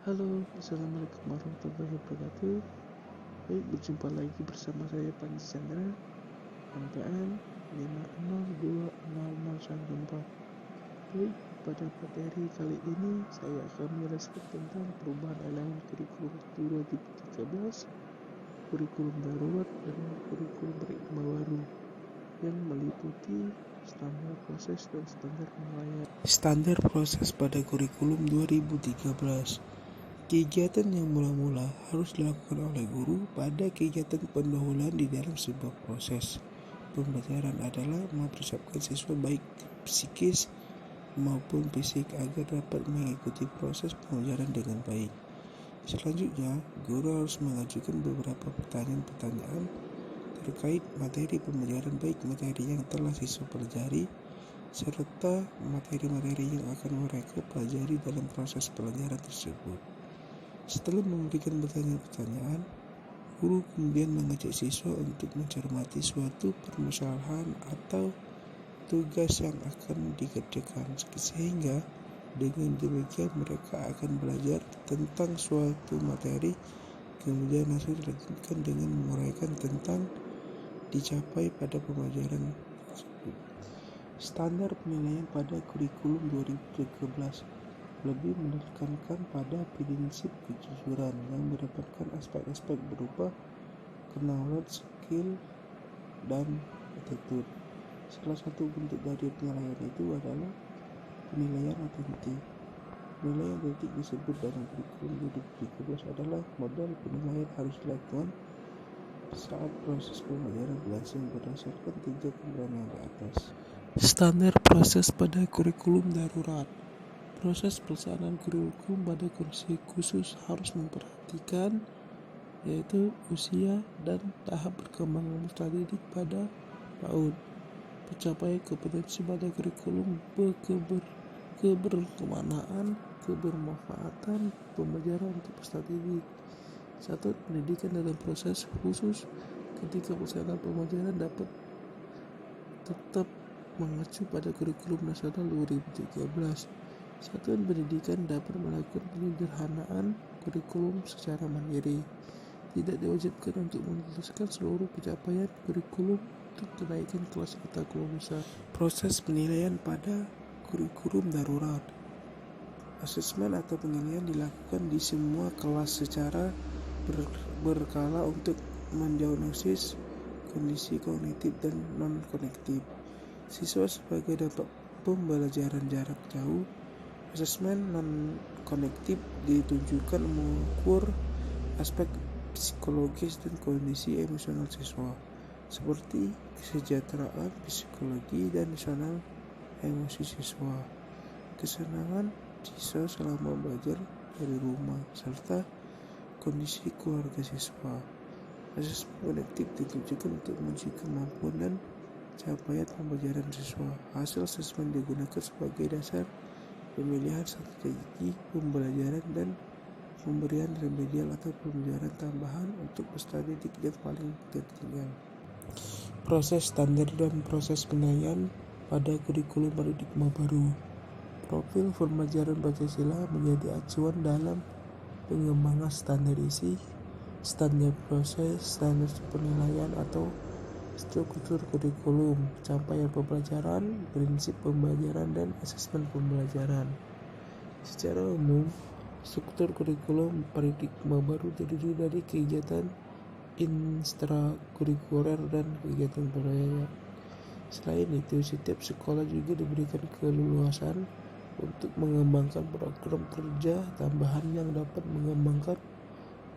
Halo, Assalamualaikum warahmatullahi wabarakatuh. Baik, berjumpa lagi bersama saya Panji Chandra, MPN 5020014. Baik, pada materi kali ini saya akan menjelaskan tentang perubahan elemen kurikulum 2013, kurikulum darurat, dan kurikulum berikma baru yang meliputi standar proses dan standar penilaian. Standar proses pada kurikulum 2013. Kegiatan yang mula-mula harus dilakukan oleh guru pada kegiatan pendahuluan di dalam sebuah proses pembelajaran adalah mempersiapkan siswa baik psikis maupun fisik agar dapat mengikuti proses pembelajaran dengan baik. Selanjutnya, guru harus mengajukan beberapa pertanyaan-pertanyaan terkait materi pembelajaran, baik materi yang telah siswa pelajari serta materi-materi yang akan mereka pelajari dalam proses pelajaran tersebut. Setelah memberikan pertanyaan-pertanyaan, guru kemudian mengajak siswa untuk mencermati suatu permasalahan atau tugas yang akan dikerjakan, sehingga dengan demikian mereka akan belajar tentang suatu materi, kemudian langsung dilanjutkan dengan menguraikan tentang dicapai pada pembelajaran tersebut. Standar penilaian pada kurikulum 2013 lebih menekankan pada prinsip kejujuran yang mendapatkan aspek-aspek berupa knowledge, skill, dan attitude. Salah satu bentuk dari penilaian itu adalah penilaian otentik. Penilaian otentik disebut dalam kurikulum 2013 adalah model penilaian harus dilakukan saat proses pembelajaran berlangsung berdasarkan 3 keberanian di atas. Standar proses pada kurikulum darurat. Proses pelaksanaan kurikulum pada kursi khusus harus memperhatikan yaitu usia dan tahap perkembangan peserta didik pada PAUD, pencapaian kompetensi pada kurikulum, keberkemanaan, kebermanfaatan pembelajaran untuk peserta didik. 1. Pendidikan dalam proses khusus. Ketika pelaksanaan pembelajaran dapat tetap mengacu pada kurikulum nasional 2013. Satuan pendidikan dapat melakukan penyederhanaan kurikulum secara mandiri. Tidak diwajibkan untuk menuliskan seluruh pencapaian kurikulum untuk kenaikan kelas atau kelulusan. Proses penilaian pada kurikulum darurat. Asesmen atau penilaian dilakukan di semua kelas secara berkala untuk mendiagnosis kondisi kognitif dan non-kognitif siswa sebagai dampak pembelajaran jarak jauh. Asesmen non-kognitif ditunjukkan mengukur aspek psikologis dan kondisi emosional siswa, seperti kesejahteraan psikologi dan emosional emosi siswa, kesenangan siswa selama belajar dari rumah, serta kondisi keluarga siswa. Asesmen kognitif ditujukan untuk menguji kemampuan dan capaian pembelajaran siswa. Hasil asesmen digunakan sebagai dasar pemilihan strategi pembelajaran dan pemberian remedial atau pembelajaran tambahan untuk peserta didik yang paling tertinggal. Proses standar dan proses penilaian pada kurikulum paradigma baru. Profil pembelajaran Pancasila menjadi acuan dalam pengembangan standar isi, standar proses, standar penilaian atau struktur kurikulum, capaian pembelajaran, prinsip pembelajaran, dan asesmen pembelajaran. Secara umum, struktur kurikulum paradigma baru terdiri dari kegiatan intrakurikuler dan kegiatan penilaian. Selain itu, setiap sekolah juga diberikan keleluasan untuk mengembangkan program kerja tambahan yang dapat mengembangkan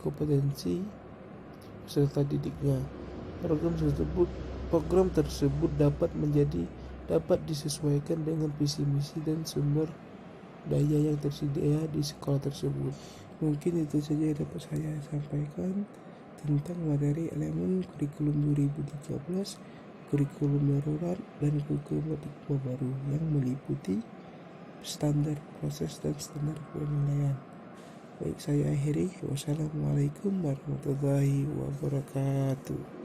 kompetensi peserta didiknya. Program tersebut dapat disesuaikan dengan visi misi dan sumber daya yang tersedia di sekolah tersebut. Mungkin itu saja yang dapat saya sampaikan tentang materi elemen kurikulum 2013, kurikulum darurat, dan kurikulum paradigma baru yang meliputi standar proses dan standar penilaian. Baik, saya akhiri. Wassalamualaikum warahmatullahi wabarakatuh.